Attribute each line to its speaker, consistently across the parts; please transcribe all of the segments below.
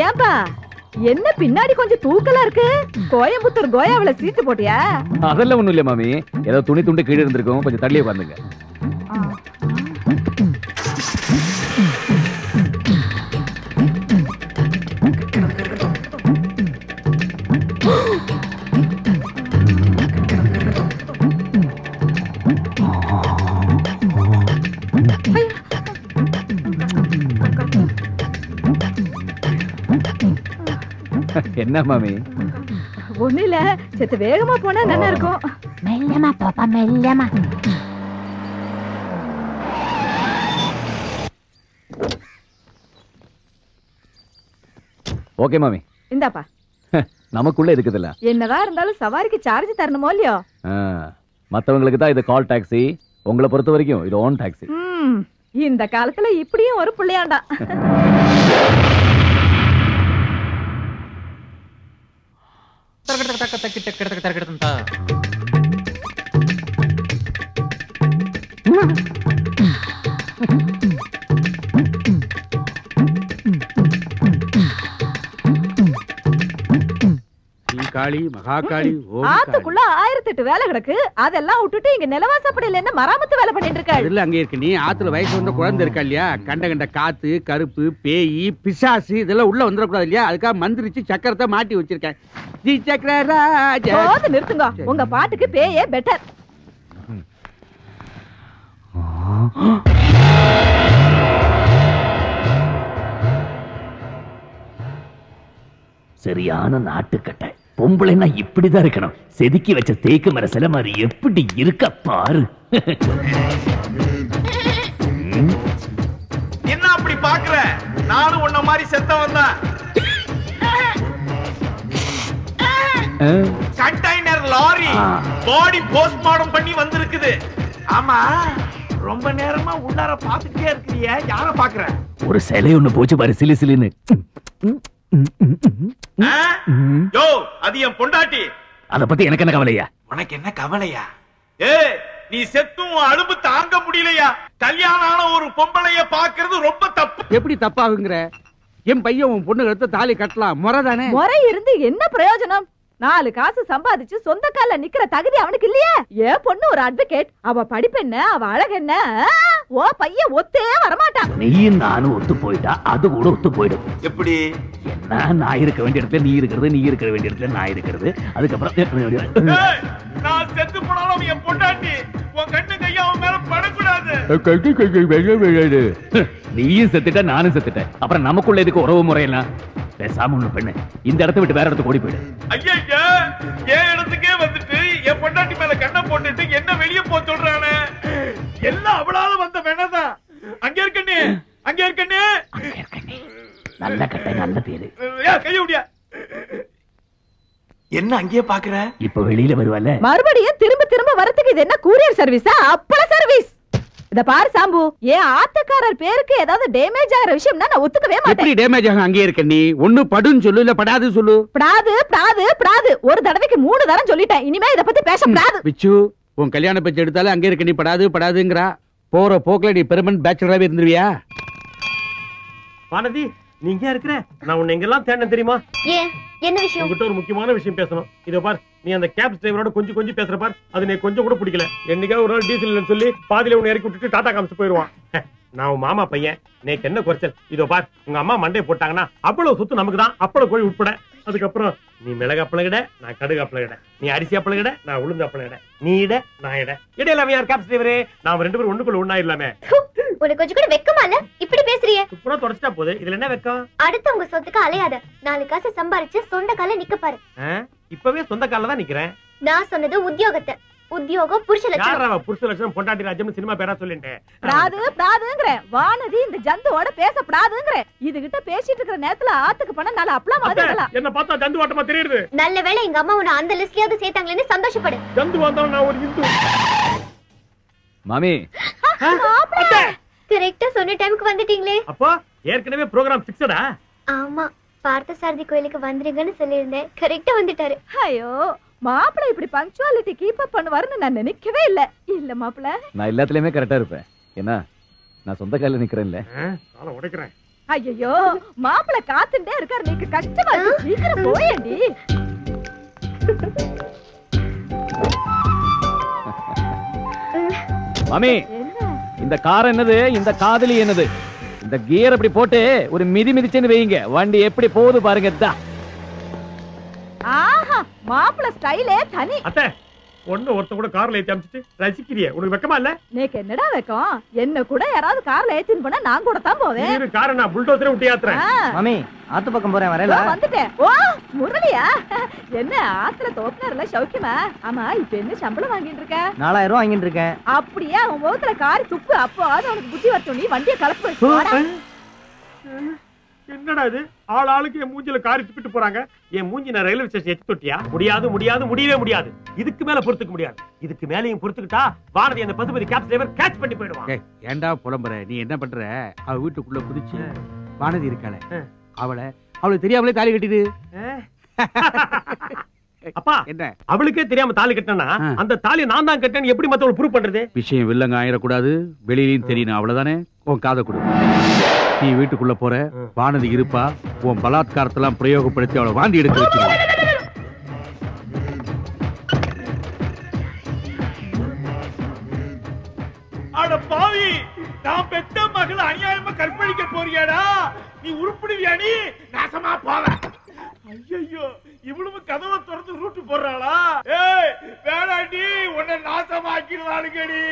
Speaker 1: ஏன்பா என்ன பின்னாடி கொஞ்சம் தூக்கலா இருக்கு? கோயம்புத்தூர் கோயாவில சீட்டு போட்டியா?
Speaker 2: அதெல்லாம் ஒண்ணும் இல்ல மாமி, ஏதோ துணி துண்டு கீழே இருந்திருக்கும், கொஞ்சம் தள்ளியே பாருங்க. என்ன மாமி?
Speaker 1: ஒண்ணு இல்ல, செத்து வேகமா போனா நல்லா இருக்கும்.
Speaker 3: மெல்லமா பாப்பா, மெல்லமா.
Speaker 2: ஓகே மாமி.
Speaker 1: இந்தாப்பா.
Speaker 2: நமக்குள்ள இருக்குதுல்ல.
Speaker 1: என்னதான் இருந்தாலும் சவாரிக்கு சார்ஜ் தரணுமோ இல்லையோ?
Speaker 2: மத்தவங்களுக்கு தான் இது கால் டாக்ஸி, உங்களை பொறுத்த வரைக்கும் இது ஓன் டாக்ஸி.
Speaker 1: இந்த காலத்துல இப்படியும் ஒரு பிள்ளையாண்டா.
Speaker 4: காளி மகாகாளி
Speaker 1: ஆத்துக்குள்ள 1008 வேலை கிடக்கு. அதெல்லாம் விட்டுட்டு இங்க நிலவாசப்படையில என்ன மராமத்து வேலை பண்ணிட்டு இருக்க?
Speaker 4: இல்ல, அங்க இருக்கு. நீ ஆத்துல வயசு வந்த குழந்தை இருக்கா இல்லையா, கண்ட கண்ட காத்து கருப்பு பேய் பிசாசு இதெல்லாம் உள்ள வந்துடக்கூடாது இல்லையா, அதுக்காக மந்திரிச்சு சக்கரத்தை மாட்டி வச்சிருக்கேன்.
Speaker 1: நிறுத்துங்க, உங்க பாட்டுக்கு பேயே பெட்டர்.
Speaker 5: சரியான நாட்டுக்கட்டை பொம்பளைன்னா இப்படிதான் இருக்கணும். செதுக்கி வச்ச தேக்கு மர சில மாதிரி எப்படி இருக்க பாரு.
Speaker 6: என்ன அப்படி பாக்குற? நானும் உன்ன மாதிரி செத்தவன் தான். கண்டெய்னர் லாரி பாடி போஸ்ட்மார்ட்டம் பண்ணி வந்திருக்குது. ஆமா, ரொம்ப நேரமா உள்ளார பாத்துட்டே இருக்கீங்க, யார பாக்குற?
Speaker 5: ஒரு சிலை ஒண்ணு போச்சு பாரு, சிலு சிலுன்னு.
Speaker 6: யோ, அது என் பொண்டாட்டி.
Speaker 5: அத பத்தி எனக்கு என்ன கவலையா?
Speaker 6: உனக்கு என்ன கவலையா? நீ செத்தும் அலும்பு தாங்க முடியலையா? கல்யாணம் ஆன ஒரு பொம்பளைய பாக்குறது ரொம்ப தப்பு.
Speaker 4: எப்படி தப்பாகுங்கிற? என் பையன் உன் பொண்ணு எடுத்து தாலி கட்டலாம், முறைதானே?
Speaker 1: முறை இருந்து என்ன பிரயோஜனம்? 4 காசு சம்பாதிச்சு சொந்த கால நிக்கிற தகுதி அவனுக்கு இல்லையே. ஏன் பொண்ணு ஒரு அட்வொகேட், அவ படிப்பு என்ன, அவ அழகு என்ன? ஓ பையன் ஒத்தே வரமாட்டான்.
Speaker 5: நீயும் நானும் ஒத்து போயிட்டா அது கூட ஒத்து போயிடும்.
Speaker 6: எப்படி?
Speaker 5: என்ன, நான் இருக்க வேண்டிய இடத்துல நீ இருக்கிறது, நீ இருக்க வேண்டிய இடத்துல நான் இருக்கிறது. அதுக்கப்புறம்
Speaker 6: நான் செத்து போனாலும் என் பொண்டாட்டி உன் கண்ணு கையா அவன் மேல படக்கூடாது.
Speaker 5: நீயும் செத்துட்ட, நானும் செத்துட்டேன். அப்புறம் நமக்குள்ள எதுக்கு உறவு முறையெல்லாம்? பேசாம ஒண்ணு பெண்ணு, இந்த இடத்த விட்டு வேற இடத்துக்கு ஓடி போயிடு.
Speaker 6: ஐயா, என் இடத்துக்கே வந்துட்டு என் பொண்டாட்டி மேல கண்ணை போட்டுட்டு என்ன வெளியே போ சொல்றானே. எல்லாம் அவளால வந்த வேணாதான். அங்க இருக்கண்ணே, அங்க இருக்கண்ணே.
Speaker 5: நல்ல கட்டை, நல்ல பேரு.
Speaker 6: கைய விடியா. என்ன அங்கேயே பாக்குற?
Speaker 5: இப்ப வெளியில வருவால.
Speaker 1: மறுபடியும் திரும்ப திரும்ப வரதுக்கு இது என்ன கூரியர் சர்வீஸா, அப்பள சர்வீஸ்? இத பாரு சாம்பு, ஏன் ஆத்தக்காரர் பேருக்கு ஏதாவது டேமேஜ் ஆகிற விஷயம்னா நான் ஒத்துக்கவே மாட்டேன்.
Speaker 4: எப்படி டேமேஜ் ஆகும்? அங்கே இருக்க நீ ஒண்ணு படுன்னு சொல்லு, இல்ல படாது சொல்லு.
Speaker 1: படாது படாது படாது ஒரு தடவைக்கு 3 தரம் சொல்லிட்டேன். இனிமே இத பத்தி பேசப்படாது.
Speaker 4: விச்சு, உன் கல்யாண பேச்சு எடுத்தாலும் அங்கே இருக்க நீ படாது படாதுங்கறா. போற போக்குல நீ பெர்மனன்ட் பேச்சுலராவே இருந்துருவியா?
Speaker 7: வானதி, நீ இங்க இருக்கிற? நான் உன்னை எங்கெல்லாம் தேடினேன் தெரியுமா?
Speaker 3: ஏன், என்ன விஷயம்?
Speaker 7: உங்ககிட்ட ஒரு முக்கியமான விஷயம் பேசணும். இதோ பார், நீ அந்த கேப் டிரைவரோட கொஞ்சம் பேசுற பார், அது நீ கொஞ்சம் கூட பிடிக்கல. என்னைக்கா ஒரு நாள் டீசல் இல்லைன்னு சொல்லி பாதியில உன்னை இறக்கி விட்டுட்டு டாடா காமிச்சு போயிடுவான். நான் உன் மாமா பையன், நேக்கு என்ன குறைச்சல்? இதோ பார், உங்க அம்மா மண்டையை போட்டாங்கன்னா அவ்வளவு சொத்து நமக்கு தான், அப்பளம் கோழி உட்பட. அதுக்கப்புறம் நீ மிளகு அப்பளகிட, நான் கடுகு அப்பளகிட. நீ அரிசி அப்பளகிட, நான் உளுந்து அப்பளகிட. நீ இட, நான் இட. இடையில யார் கேப் டிரைவரே? நாம 2 பேரும் ஒண்ணுக்குள்ள ஒண்ணா இல்லாமே.
Speaker 3: உனக்கு கொஞ்சம் கூட வெக்கமா இல்ல? இப்படி பேசுறியே.
Speaker 7: சுப்புறா தொடச்சிட்டா போகுது, இதுல என்ன வெக்கம்?
Speaker 3: அடுத்தவங்க சொத்துக்கு அலையாத. 4 காசு சம்பாரிச்சு சொந்த கால நிக்க பாரு.
Speaker 7: இப்பவே சொந்த கால தான் நிக்கிறேன்.
Speaker 3: நான் சொன்னது உத்தியோகத்தை. உத்தியோகம் புருஷ லட்சணம்.
Speaker 7: யாரவ புருஷ லட்சணம்? பொண்டாட்டி ராஜ்யம் சினிமா பேரா சொல்லிட்டேன்.
Speaker 1: பிராது பிராதுங்கற வானதி இந்த ஜந்துவோட பேசப்படாதுங்கற. இதுகிட்ட பேசிட்டு இருக்கிற நேரத்துல ஆத்துக்கு பண்ண நல்ல அப்பளம் மாதிரிலாம்.
Speaker 7: என்ன பார்த்தா ஜந்து வாட்டமா தெரியுது.
Speaker 3: நல்ல வேளை எங்க அம்மா உன்னை அந்த லிஸ்ட்லயாவது சேர்த்தாங்களேன்னு சந்தோஷப்படு.
Speaker 7: ஜந்து வந்தா நான் ஒரு இந்து.
Speaker 2: மாமி,
Speaker 3: கரெக்ட்டா சொன்ன டைம்க்கு வந்துட்டீங்களே.
Speaker 7: அப்போ ஏற்கனவே ப்ரோகிராம் ஃபிக்ஸ்டா?
Speaker 3: ஆமா, பார்த்தசாரதி கோயிலுக்கு வந்துருங்கன்னு சொல்லியிருந்தேன். கரெக்ட்டா வந்துட்டாரு.
Speaker 1: ஐயோ, மாப்பிள்ளை இப்படி பங்க்சுவாலிட்டி கீப் அப் பண்ணுவாருன்னு நான் நினைக்கவே இல்ல. இல்ல மாப்பிள்ளை,
Speaker 2: நான் எல்லாத்துலயுமே கரெக்டா இருப்பேன். என்ன நான் சொந்த கால நிக்கிறேன்ல.
Speaker 7: காலை உடைக்கிறேன்.
Speaker 1: ஐயோ மாப்பிள காத்துட்டே இருக்காரு, நீக்கு கஷ்டமா இருக்கு, சீக்கிரம் போயேண்டி.
Speaker 2: மாமி, இந்த கார் என்னது, இந்த காதலி என்னது? இந்த கியர் அப்படி போட்டு ஒரு மிதி மிதிச்சுன்னு வைங்க, வண்டி எப்படி போகுது பாருங்க.
Speaker 1: ஆஹா, மாப்பிள ஸ்டைலே தனி.
Speaker 7: அத்தை, ஒண்ணு ஒருத்த கூட கார்ல ஏத்தி அமிச்சிட்டு ரசிக்கிறியே, உனக்கு வெக்கமா இல்ல?
Speaker 1: நேக்கு என்னடா வெக்கம்? என்ன கூட யாராவது கார்ல ஏத்தின்னு போனா நான் கூட தான் போவேன்.
Speaker 7: நீ காரை நான் புல்டோசரே விட்டு ஏத்துறேன்.
Speaker 8: மாமி, ஆத்து பக்கம் போறேன், வரல.
Speaker 1: வந்துட்டேன். ஓ முரளியா, என்ன ஆத்துல தோப்புனர்ல சௌக்கியமா? ஆமா, இப்ப என்ன சம்பளம் வாங்கிட்டு இருக்க?
Speaker 8: 4000 ரூபாய் வாங்கிட்டு இருக்கேன்.
Speaker 1: அப்படியே அவன் முகத்துல காரி துப்பு, அப்போ அது உனக்கு புத்தி வரட்டும். நீ வண்டியை கலப்பு.
Speaker 7: என்னடா இது, ஆள் ஆளுக்கு என் மூஞ்சில காரி துப்பிட்டு போறாங்க. என் மூஞ்சி நான் ரயில்வே ஸ்டேஷன் எத்தி தொட்டியா? முடியாது முடியாது, முடியவே முடியாது. இதுக்கு மேல பொறுத்துக்க முடியாது. இதுக்கு மேலேயும் பொறுத்துக்கிட்டா வானதி அந்த பசுபதி கேப் டிரைவர் கேட்ச் பண்ணி போயிடுவான்.
Speaker 4: ஏண்டா புலம்புற? நீ என்ன பண்ற? அவ வீட்டுக்குள்ள குதிச்சு வானதி இருக்காளே, அவளுக்கு தெரியாமலே தாலி கட்டிடு.
Speaker 7: அப்பா, என்ன அவளுக்கே தெரியாம தாலி கட்டினா அந்த தாலி நான் தான் கட்டேன்னு எப்படி மத்தவங்க ப்ரூவ் பண்றது?
Speaker 4: விஷயம் வில்லங்க ஆயிடக்கூடாது, வெளியிலையும் தெரியணும், அவ்வளவுதானே. உன் காதை கொடு. நீ வீட்டுக்குள்ள போற, வானதி இருப்பா, உன் பலாத்காரத்தெல்லாம் பிரயோகப்படுத்தி அவளை வாந்தி எடுக்க வச்சிருவான்.
Speaker 6: அட பாவி, நான் பெத்த மகள் அநியாயமா கற்பழிக்க போறியாடா? நீ உருப்பிடுவியா? நீ நாசமா போவ. ஐயோ, இவ்வளவு கதவை திறந்து ரூட்டு போடுறாளா? ஏய் வேணாண்டி, உன்னை நாசமாக்கிடுவாளுங்கடி.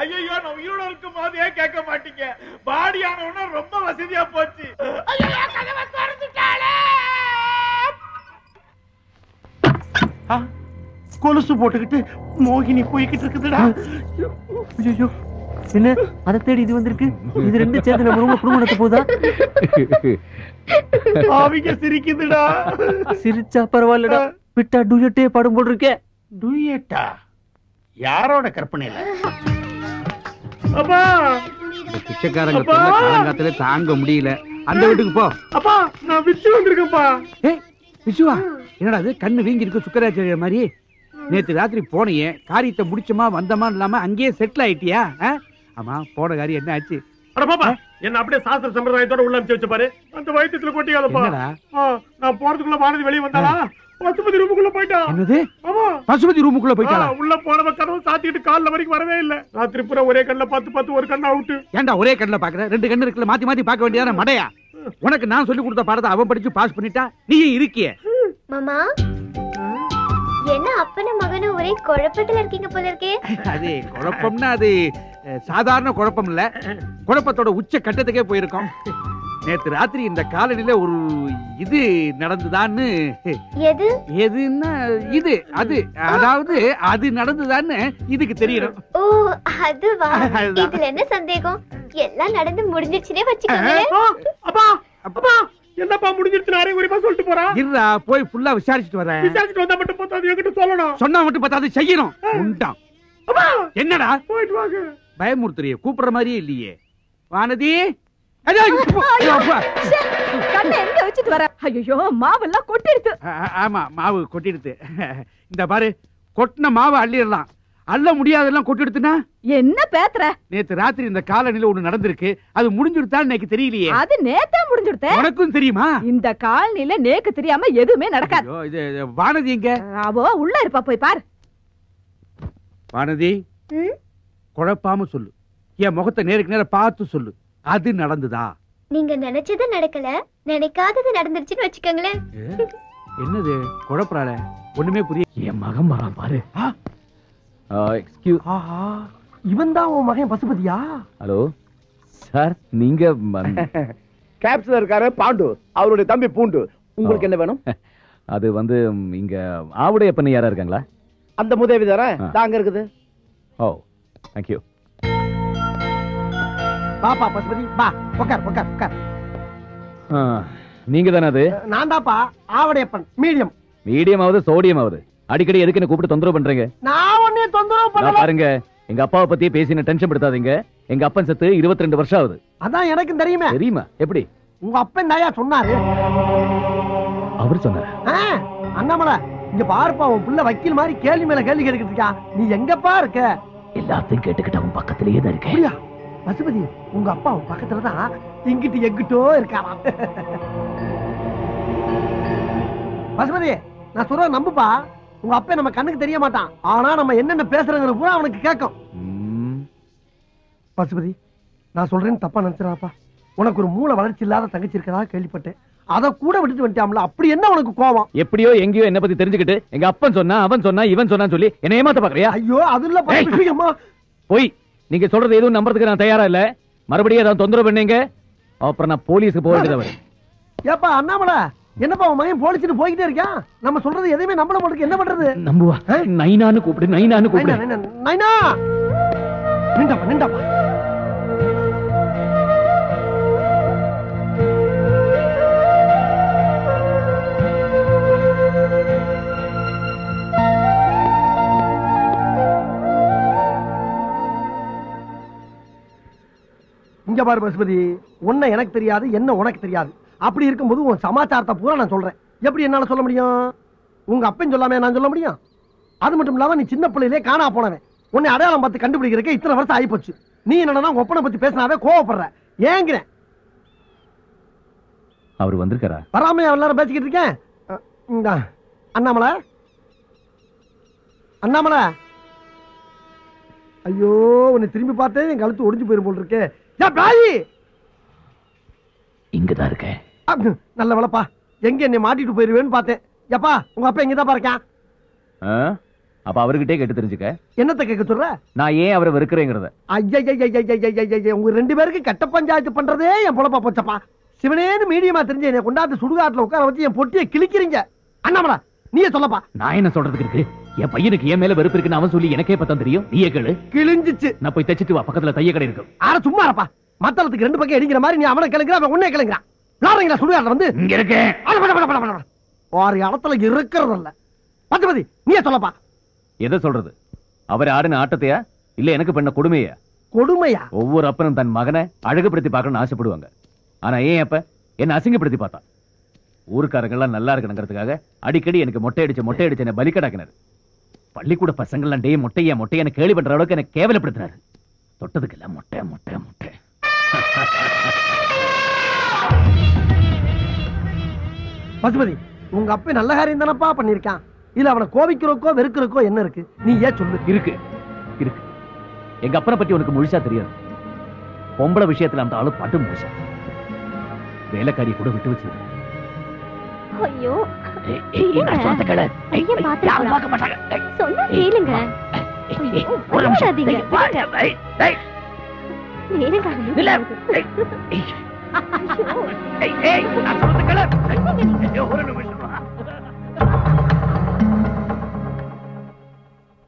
Speaker 6: ஐயோ, நான் உயிரோட இருக்கும் போதே கேட்க மாட்டீங்க. பாடி ஆனவன ரொம்ப வசதியா போச்சு. ஐயோ, கதவை திறந்துட்டாளே.
Speaker 7: கொலுசு போட்டுக்கிட்டு மோகினி போய்கிட்டு இருக்குதுடா.
Speaker 8: ஐயோ, என்ன அதை தேடி இது வந்திருக்கு? இது ரெண்டு சேர்ந்து நம்ம ரூம்ல குடும்பம் நடத்த போதா?
Speaker 7: அவங்க சிரிக்குதுடா.
Speaker 8: சிரிச்சா பரவாயில்லடா, விட்டா டூயட்டே பாடும் போல் இருக்கே.
Speaker 7: டூயட்டா? யாரோட கற்பனையில? அப்பா,
Speaker 4: பிச்சைக்காரங்க காலங்காத்துல தாங்க முடியல. அந்த வீட்டுக்கு போ.
Speaker 7: அப்பா, நான் விச்சு வந்திருக்கேன்ப்பா.
Speaker 4: விசுவா, என்னடா அது கண்ணு வீங்கி இருக்கு சுக்கராச்சாரிய மாதிரி? நேத்து ராத்திரி போனியே, காரியத்தை முடிச்சமா வந்தமா இல்லாம அங்கேயே செட்டில் ஆயிட்டியா? ஆமா, போன காரியம் என்ன ஆச்சு?
Speaker 7: அட பாப்பா, என்ன அப்படியே சாஸ்திர சம்பிரதாயத்தோட உள்ள அனுப்பிச்சு வச்சு பாரு. அந்த வயித்துல கொட்டிக்காதப்பா. நான் போறதுக்குள்ள வானதி வெளியே வந்தாளா, பசுபதி ரூமுக்குள்ள போயிட்டா.
Speaker 4: என்னது?
Speaker 7: ஆமா,
Speaker 4: பசுபதி ரூமுக்குள்ள போயிட்டா?
Speaker 7: உள்ள போனவ கதவை சாத்திட்டு கால்ல வரைக்கும் வரவே இல்ல. ராத்திரி பூரா ஒரே கண்ணுல பார்த்து ஒரு கண்ணு அவுட்டு.
Speaker 4: ஏன்டா ஒரே கண்ணுல பாக்குற? ரெண்டு கண்ணு இருக்குல்ல, மாத்தி மாத்தி பாக்க வேண்டியதான மடையா? உனக்கு நான் சொல்லி கொடுத்த பாடத்தை அவன் படிச்சு பாஸ் பண்ணிட்டா, நீயும் இருக்கிய.
Speaker 3: மாமா, என்ன அப்பனும் மகனும் ஒரே குழப்பத்துல இருக்கீங்க போல இருக்கே.
Speaker 4: அது குழப்பம்னா அது சாதாரண குழப்பம் இல்ல, குழப்பத்தோட உச்ச கட்டத்துக்கே போயிருக்கோம். நேத்து ராத்திரி இந்த காலனில ஒரு இது நடந்துதான்னு. எதுன்னா இது, அது அதாவது அது நடந்துதான்னு இதுக்கு தெரியணும்.
Speaker 3: ஓ, அதுவா? இதுல என்ன சந்தேகம்? எல்லாம் நடந்து முடிஞ்சிருச்சுனே வச்சுக்கோங்க.
Speaker 7: அப்பா, அப்பா, என்னப்பா முடிஞ்சிருச்சு? நாரே குறிப்பா சொல்லிட்டு போறா.
Speaker 4: இருடா, போய் ஃபுல்லா விசாரிச்சுட்டு வரேன்.
Speaker 7: விசாரிச்சுட்டு வந்தா மட்டும் பத்தாது, என்கிட்ட சொல்லணும்.
Speaker 4: சொன்னா மட்டும் பத்தாது, செய்யணும். உண்டாம். என்னடா
Speaker 7: போயிட்டு வாங்க.
Speaker 4: பயமுறுத்துறிய, கூப்பிடுற மாதிரியே இல்லையே. வானதி,
Speaker 1: எங்க வச்சுட்டு வர? ஐயோ, மாவெல்லாம் கொட்டிடுது.
Speaker 4: ஆமா, மாவு கொட்டிடுது. இந்த பாரு, கொட்டின மாவு அள்ளிடலாம், அள்ள முடியாதெல்லாம் கொட்டிடுத்துனா
Speaker 1: என்ன பேத்துற?
Speaker 4: நேத்து ராத்திரி இந்த காலனில ஒண்ணு நடந்திருக்கு, அது முடிஞ்சிருத்தான்னு எனக்கு தெரியலையே.
Speaker 1: அது நேத்தே முடிஞ்சிருத்தே.
Speaker 4: உனக்கும் தெரியுமா?
Speaker 1: இந்த காலனில நேக்கு தெரியாம எதுவுமே நடக்காது.
Speaker 4: இது வானதி எங்க?
Speaker 1: அவோ உள்ள இருப்பா, போய் பாரு.
Speaker 4: வானதி, குழப்பாம சொல்லு, என் முகத்தை நேருக்கு நேர பார்த்து சொல்லு, அது நடந்துதா?
Speaker 3: நீங்க நினைச்சது நடக்கல, நினைக்காதது நடந்துருச்சுன்னு வச்சுக்கோங்களேன்.
Speaker 4: என்னது குழப்பறாளே, ஒண்ணுமே புரிய.
Speaker 5: என் மகன் வரான் பாரு.
Speaker 2: எக்ஸ்கியூஸ்,
Speaker 8: இவன் தான் உன் மகன் பசுபதியா?
Speaker 2: ஹலோ சார், நீங்க
Speaker 9: கேப்ஸ்ல இருக்காரு பாண்டு, அவருடைய தம்பி பூண்டு. உங்களுக்கு என்ன வேணும்?
Speaker 2: அது வந்து இங்க ஆவுடைய பண்ணி யாரா இருக்காங்களா?
Speaker 9: அந்த முதவி தானே தாங்க இருக்குது.
Speaker 2: ஓ, தேங்க் யூ.
Speaker 8: பாப்பா பசுபதி, பா, உட்கார் உட்கார் உட்கார்.
Speaker 2: நீங்க தானே அது?
Speaker 8: நான் தான்ப்பா, ஆவடையப்பன். மீடியம்.
Speaker 2: மீடியம் ஆகுது, சோடியம் ஆகுது. அடிக்கடி எதுக்கு என்ன கூப்பிட்டு தொந்தரவு பண்றீங்க?
Speaker 8: நான் ஒண்ணே தொந்தரவு பண்ணல.
Speaker 2: பாருங்க, எங்க அப்பாவை பத்தி பேசி என்ன டென்ஷன் படுத்தாதீங்க. எங்க அப்பன் செத்து 22 வருஷம் ஆகுது.
Speaker 8: அதான் எனக்கும் தெரியுமே.
Speaker 2: தெரியுமா? எப்படி?
Speaker 8: உங்க அப்பன் தாயா சொன்னாரு.
Speaker 2: அவர் சொன்னாரு?
Speaker 8: அண்ணாமலை, இங்க பாருப்பா, உன் புள்ள வக்கீல் மாதிரி கேள்வி மேல கேள்வி கேட்டுக்கிட்டு இருக்கா. நீ எங்கப்பா இருக்க?
Speaker 5: எல்லாத்தையும் கேட்டுக்கிட்டு அவன் பக்கத்திலேயே தான் இருக்கேன்.
Speaker 10: பசுபதி உங்க அப்பா பக்கத்துலதான் இங்கிட்டு எங்கிட்டோ இருக்காராம். பசுபதி நான் சொல்ற நம்புப்பா. உங்க அப்பா நம்ம கண்ணுக்கு தெரிய மாட்டான், ஆனா நம்ம என்னென்ன பேசுறதுன்னு பூரா அவனுக்கு கேட்கும். பசுபதி நான் சொல்றேன்னு தப்பா நினைச்சிடாப்பா. உனக்கு ஒரு மூளை வளர்ச்சி இல்லாத தங்கச்சி இருக்கதா கேள்விப்பட்டேன். அத கூட விட்டுட்டு வந்துட்டாம்ல, அப்படி என்ன உனக்கு கோவம்?
Speaker 2: எப்படியோ எங்கேயோ என்ன பத்தி தெரிஞ்சுக்கிட்டு எங்க அப்பன் சொன்னா அவன் சொன்னா இவன் சொன்னான்னு சொல்லி என்ன ஏமாத்த பாக்குறியா?
Speaker 10: ஐயோ அது இல்ல
Speaker 2: போய் நீங்க சொல்றது எதுவும் நம்புறதுக்கு நான் தயாரா இல்ல. மறுபடியும் ஏதாவது தொந்தரவு பண்ணீங்க அப்புறம் நான் போலீஸுக்கு போயிட்டு.
Speaker 10: ஏப்பா அண்ணாமலை என்னப்பா உன் மகன் போலீஸ்னு போய்கிட்டே இருக்கான். நம்ம சொல்றது எதையுமே நம்ப மாட்டேங்குது, என்ன பண்றது?
Speaker 2: நம்புவா நைனான்னு கூப்பிடு, நைனான்னு கூப்பிடு.
Speaker 10: நைனா நிண்டாப்பா நிண்டாப்பா. இங்க பாரு பசுபதி, உன்னை எனக்கு தெரியாது, என்ன உனக்கு தெரியாது. அப்படி இருக்கும்போது உன் சமாச்சாரத்தை பூரா நான் சொல்றேன். எப்படி என்னால சொல்ல முடியும்? உங்க அப்பன் சொல்லாம நான் சொல்ல முடியும்? அது மட்டும் இல்லாம நீ சின்ன பிள்ளையிலே காணா போனவன். உன்னை அடையாளம் பார்த்து கண்டுபிடிக்கிறதுக்கு இத்தனை வருஷம் ஆகி போச்சு. நீ என்னன்னா உங்க ஒப்பனை பத்தி பேசினாவே கோவப்படுற. ஏங்கிறேன்.
Speaker 2: அவர் வந்திருக்காரா?
Speaker 10: வராம எல்லாரும் பேசிக்கிட்டு இருக்கேன். அண்ணாமலை அண்ணாமலை, ஐயோ உன்னை திரும்பி பார்த்தேன் என் கழுத்து ஒடிஞ்சு போயிரும் போல் இருக்கே.
Speaker 5: இங்கதான் இருக்கேன்.
Speaker 10: நல்ல வளப்பா, எங்க என்னை மாட்டிட்டு போயிருவேன்னு பார்த்தேன். எப்பா உங்க அப்பா எங்கதான் பாருக்கான்?
Speaker 2: அப்ப அவர்கிட்டே கேட்டு தெரிஞ்சுக்க.
Speaker 10: என்னத்தை கேட்க சொல்ற?
Speaker 2: நான் ஏன் அவரை வெறுக்கிறேங்கிறத.
Speaker 10: ஐயா உங்க ரெண்டு பேருக்கு கட்ட பஞ்சாயத்து பண்றதே என் பொழப்பா போச்சப்பா. சிவனேன்னு மீடியமா தெரிஞ்சு என்னை கொண்டாந்து சுடுகாட்டுல உட்கார வச்சு என் பொட்டியை கிழிக்கிறீங்க. அண்ணாமலா நீயே சொல்லப்பா.
Speaker 5: நான் என்ன சொல்றதுக்கு இருக்கு? என் பையனுக்கு என் மேல வெறுப்பு இருக்குன்னு அவன் சொல்லி எனக்கே பத்தம் தெரியும். நீயே கேளு.
Speaker 10: கிழிஞ்சிச்சு.
Speaker 5: நான் போய் தச்சிட்டு வா, பக்கத்துல தைய கடை இருக்கும்.
Speaker 10: ஆனா சும்மா இருப்பா. மத்தளத்துக்கு ரெண்டு பக்கம் அடிக்கிற மாதிரி நீ அவனை கிளங்குற, அவன் உன்னை கிளங்குறான். விளாடுறீங்களா சுடுகாட்டுல வந்து?
Speaker 5: இங்க இருக்கேன்.
Speaker 10: ஒரு இடத்துல இருக்கிறது இல்ல. பசுபதி நீயே சொல்லப்பா.
Speaker 2: எதை சொல்றது? அவர் ஆடின ஆட்டத்தையா இல்ல எனக்கு பண்ண கொடுமையா?
Speaker 10: கொடுமையா?
Speaker 2: ஒவ்வொரு அப்பனும் தன் மகனை அழகுபடுத்தி பார்க்கணும்னு ஆசைப்படுவாங்க. ஆனா ஏன் அப்ப என்ன அசிங்கப்படுத்தி பார்த்தா? ஊருக்காரங்க எல்லாம் நல்லா இருக்கணுங்கிறதுக்காக அடிக்கடி எனக்கு மொட்டை அடிச்சு என்ன பலிக்கடாக்கினாரு. பள்ளிக்கூட பசங்கள்லாம் டே மொட்டையா மொட்டையான கேள்வி பண்ற அளவுக்கு எனக்கு கேவலப்படுத்தினாரு. தொட்டதுக்கு எல்லாம் மொட்டை மொட்டை மொட்டை.
Speaker 10: பசுபதி உங்க அப்பா நல்ல காரியம் தானப்பா பண்ணிருக்கான். இல்ல அவனை கோபிக்கிறோக்கோ வெறுக்கிறோக்கோ என்ன இருக்கு? நீ ஏன் சொல்லு.
Speaker 2: இருக்கு இருக்கு. எங்க அப்பனை பத்தி உனக்கு முழுசா தெரியாது. பொம்பளை விஷயத்துல அந்த ஆளு பட்டு முழுசா. வேலைக்காரியை கூட விட்டு வச்சு.
Speaker 3: ஐயோ
Speaker 5: சொந்த கடை
Speaker 3: பையன் பாத்துக்கலாம்.
Speaker 5: பார்க்க மாட்டாங்க.
Speaker 3: சொன்னா கேளுங்க.
Speaker 5: ஒரு நிமிஷம்.
Speaker 3: நேரங்காலம்